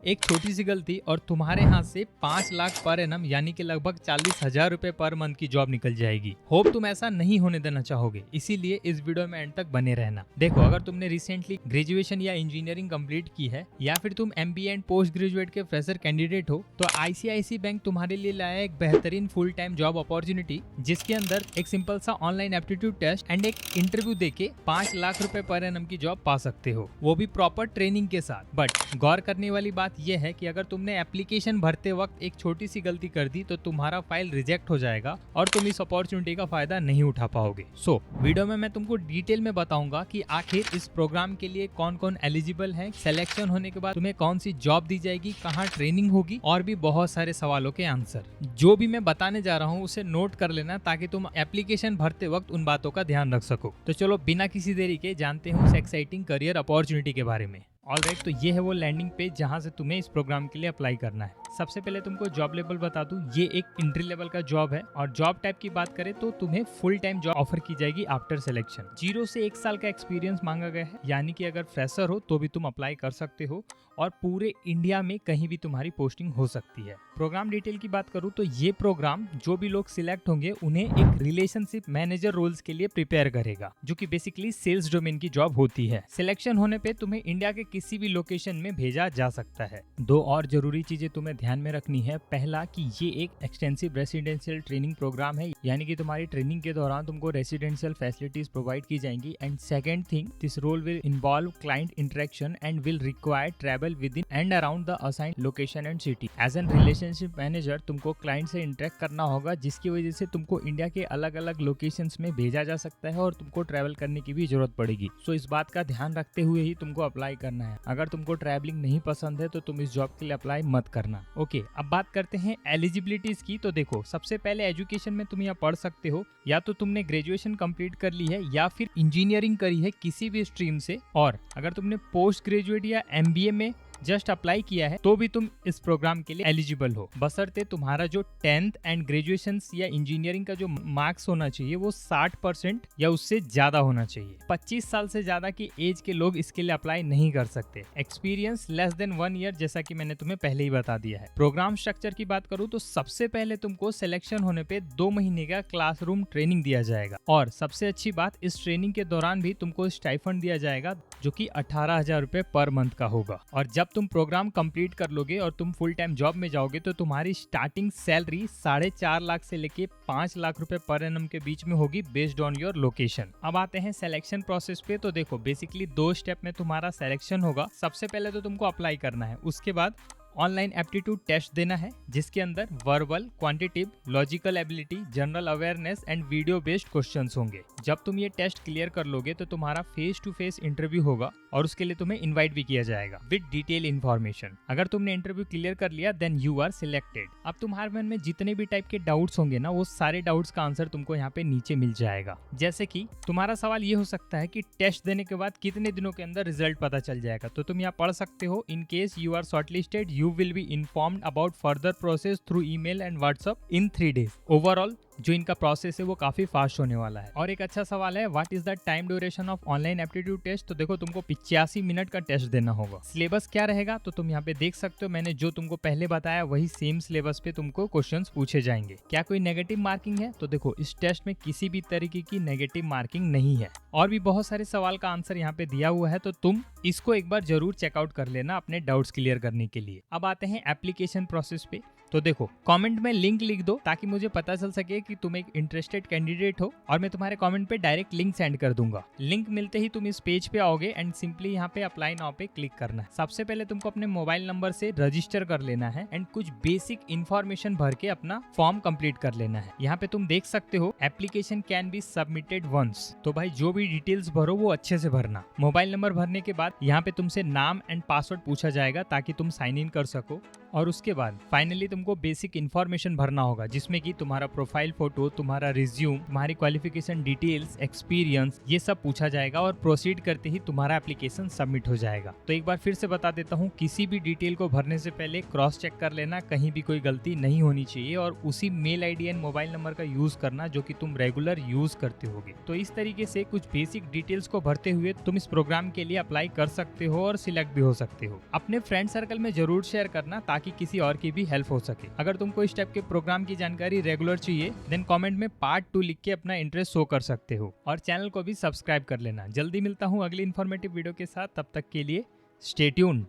एक छोटी सी गलती और तुम्हारे हाथ से 5 लाख पर एनम यानी कि लगभग 40,000 रुपए पर मंथ की जॉब निकल जाएगी। होप तुम ऐसा नहीं होने देना चाहोगे, इसीलिए इस वीडियो में एंड तक बने रहना। देखो, अगर तुमने रिसेंटली ग्रेजुएशन या इंजीनियरिंग कंप्लीट की है या फिर तुम MBA एंड पोस्ट ग्रेजुएट के फ्रेशर कैंडिडेट हो, तो ICICI बैंक तुम्हारे लिए लाया एक बेहतरीन फुल टाइम जॉब अपॉर्चुनिटी, जिसके अंदर एक सिंपल सा ऑनलाइन एप्टीट्यूड टेस्ट एंड एक इंटरव्यू देके 5 लाख रुपए पर एनम की जॉब पा सकते हो, वो भी प्रॉपर ट्रेनिंग के साथ। बट गौर करने वाली बात यह है कि अगर तुमने एप्लीकेशन भरते वक्त एक छोटी सी गलती कर दी तो तुम्हारा फाइल रिजेक्ट हो जाएगा और तुम इस अपॉर्चुनिटी का फायदा नहीं उठा पाओगे। वीडियो में मैं तुमको डिटेल में बताऊंगा कि आखिर इस प्रोग्राम के लिए कौन कौन एलिजिबल है, सिलेक्शन होने के बाद तुम्हें कौन सी जॉब दी जाएगी, कहाँ ट्रेनिंग होगी और भी बहुत सारे सवालों के आंसर। जो भी मैं बताने जा रहा हूँ उसे नोट कर लेना ताकि तुम एप्लीकेशन भरते वक्त उन बातों का ध्यान रख सको। तो चलो बिना किसी देरी के जानते हैं उस एक्साइटिंग करियर अपॉर्चुनिटी के बारे में। ऑलराइट, तो ये है वो लैंडिंग पेज जहां से तुम्हें इस प्रोग्राम के लिए अप्लाई करना है। सबसे पहले तुमको जॉब लेवल बता दूं, ये एक एंट्री लेवल का जॉब है और जॉब टाइप की बात करें तो तुम्हें फुल टाइम जॉब ऑफर की जाएगी आफ्टर सिलेक्शन। 0 से 1 साल का एक्सपीरियंस मांगा गया है, यानी कि अगर फ्रेशर हो तो भी तुम अप्लाई कर सकते हो और पूरे इंडिया में कहीं भी तुम्हारी पोस्टिंग हो सकती है। प्रोग्राम डिटेल की बात करूं तो ये प्रोग्राम जो भी लोग सिलेक्ट होंगे उन्हें एक रिलेशनशिप मैनेजर रोल्स के लिए प्रिपेयर करेगा, जो कि बेसिकली सेल्स डोमेन की जॉब होती है। सिलेक्शन होने पे तुम्हें इंडिया के किसी भी लोकेशन में भेजा जा सकता है। 2 और जरूरी चीजें तुम्हें ध्यान में रखनी है। पहला कि ये एक एक्सटेंसिव रेसिडेंशियल ट्रेनिंग प्रोग्राम है, यानी कि तुम्हारी ट्रेनिंग के दौरान तुमको रेसिडेंशियल फैसिलिटीज प्रोवाइड की जाएंगी। And second thing, this role will involve client interaction and will require travel with in and around the assigned location and city. As an relationship manager तुमको क्लाइंट से interact करना होगा, जिसकी वजह से तुमको इंडिया के अलग अलग लोकेशंस में भेजा जा सकता है और तुमको ट्रैवल करने की भी जरूरत पड़ेगी। सो इस बात का ध्यान रखते हुए ही तुमको अप्लाई करना है। अगर तुमको ट्रैवलिंग नहीं पसंद है तो तुम इस जॉब के लिए अप्लाई मत करना। ओके, अब बात करते हैं एलिजिबिलिटीज की। तो देखो, सबसे पहले एजुकेशन में तुम यहाँ पढ़ सकते हो, या तो तुमने ग्रेजुएशन कंप्लीट कर ली है या फिर इंजीनियरिंग करी है किसी भी स्ट्रीम से, और अगर तुमने पोस्ट ग्रेजुएट या MBA में जस्ट अप्लाई किया है तो भी तुम इस प्रोग्राम के लिए एलिजिबल हो, बशर्ते तुम्हारा जो 10th एंड ग्रेजुएशन या इंजीनियरिंग का जो मार्क्स होना चाहिए वो 60% या उससे ज्यादा होना चाहिए। 25 साल से ज्यादा की एज के लोग इसके लिए अप्लाई नहीं कर सकते। एक्सपीरियंस लेस देन 1 ईयर, जैसा कि मैंने तुम्हें पहले ही बता दिया है। प्रोग्राम स्ट्रक्चर की बात करूँ तो सबसे पहले तुमको सिलेक्शन होने पे 2 महीने का क्लासरूम ट्रेनिंग दिया जाएगा, और सबसे अच्छी बात, इस ट्रेनिंग के दौरान भी तुमको स्टाइफंड दिया जाएगा जो कि 18,000 रुपए पर मंथ का होगा। और जब तुम प्रोग्राम कंप्लीट कर लोगे और तुम फुल टाइम जॉब में जाओगे तो तुम्हारी स्टार्टिंग सैलरी 4.5 लाख से लेके 5 लाख रुपए पर एनम के बीच में होगी, बेस्ड ऑन योर लोकेशन। अब आते हैं सिलेक्शन प्रोसेस पे। तो देखो, बेसिकली 2 स्टेप में तुम्हारा सिलेक्शन होगा। सबसे पहले तो तुमको अप्लाई करना है, उसके बाद ऑनलाइन एप्टीट्यूड टेस्ट देना है, जिसके अंदर verbal, quantitative, logical ability, general awareness and video based questions होंगे। जब तुम ये टेस्ट क्लियर कर लोगे तो तुम्हारा फेस टू फेस इंटरव्यू होगा और उसके लिए तुम्हें इनवाइट भी किया जाएगा विद डिटेल इन्फॉर्मेशन। अगर तुमने इंटरव्यू क्लियर कर लिया देन यू आर सिलेक्टेड। अब तुम्हारे मन में जितने भी टाइप के डाउट्स होंगे ना, वो सारे डाउट्स का आंसर तुमको यहाँ पे नीचे मिल जाएगा। जैसे कि तुम्हारा सवाल ये हो सकता है कि टेस्ट देने के बाद कितने दिनों के अंदर रिजल्ट पता चल जाएगा, तो तुम यहाँ पढ़ सकते हो, in case you are shortlisted you will be informed about further process through email and WhatsApp in 3 days. Overall, जो इनका प्रोसेस है वो काफी फास्ट होने वाला है। और एक अच्छा सवाल है, what is the time duration of online aptitude test. तो देखो, तुमको 85 मिनट का टेस्ट देना होगा। सिलेबस क्या रहेगा तो तुम यहाँ पे देख सकते हो, मैंने जो तुमको पहले बताया वही सेम सिलेबस पे तुमको क्वेश्चंस पूछे जाएंगे। क्या कोई नेगेटिव मार्किंग है? तो देखो, इस टेस्ट में किसी भी तरीके की नेगेटिव मार्किंग नहीं है। और भी बहुत सारे सवाल का आंसर यहाँ पे दिया हुआ है, तो तुम इसको एक बार जरूर चेकआउट कर लेना अपने डाउट्स क्लियर करने के लिए। अब आते हैं एप्लीकेशन प्रोसेस पे। तो देखो, कमेंट में लिंक लिख दो ताकि मुझे पता चल सके कि तुम एक इंटरेस्टेड कैंडिडेट हो, और मैं तुम्हारे कमेंट पे डायरेक्ट लिंक सेंड कर दूंगा। लिंक मिलते ही तुम इस पेज पे आओगे एंड सिंपली यहाँ पे अप्लाई नाउ पे क्लिक करना है। सबसे पहले तुमको अपने मोबाइल नंबर से रजिस्टर कर लेना है एंड कुछ बेसिक इन्फॉर्मेशन भर के अपना फॉर्म कंप्लीट कर लेना है। यहाँ पे तुम देख सकते हो, application can be submitted once. तो भाई, जो भी डिटेल्स भरो वो अच्छे से भरना। मोबाइल नंबर भरने के बाद यहाँ पे तुमसे नाम एंड पासवर्ड पूछा जाएगा ताकि तुम साइन इन कर सको। और उसके बाद फाइनली तुमको बेसिक इन्फॉर्मेशन भरना होगा, जिसमें कि तुम्हारा प्रोफाइल फोटो, तुम्हारा रिज्यूम, तुम्हारी क्वालिफिकेशन डिटेल्स, एक्सपीरियंस, ये सब पूछा जाएगा और प्रोसीड करते ही तुम्हारा एप्लीकेशन सबमिट हो जाएगा। तो एक बार फिर से बता देता हूँ, किसी भी डिटेल को भरने से पहले क्रॉस चेक कर लेना, कहीं भी कोई गलती नहीं होनी चाहिए, और उसी mail ID and mobile number का यूज करना जो कि तुम रेगुलर यूज करते होगे। तो इस तरीके से कुछ बेसिक डिटेल्स को भरते हुए तुम इस प्रोग्राम के लिए अप्लाई कर सकते हो और सिलेक्ट भी हो सकते हो। अपने फ्रेंड सर्कल में जरूर शेयर करना ताकि किसी और की भी हेल्प हो सके। अगर तुमको इस टाइप के प्रोग्राम की जानकारी रेगुलर चाहिए देन कमेंट में पार्ट 2 लिख के अपना इंटरेस्ट शो कर सकते हो, और चैनल को भी सब्सक्राइब कर लेना। जल्दी मिलता हूँ अगली इन्फॉर्मेटिव वीडियो के साथ, तब तक के लिए स्टे ट्यून्ड।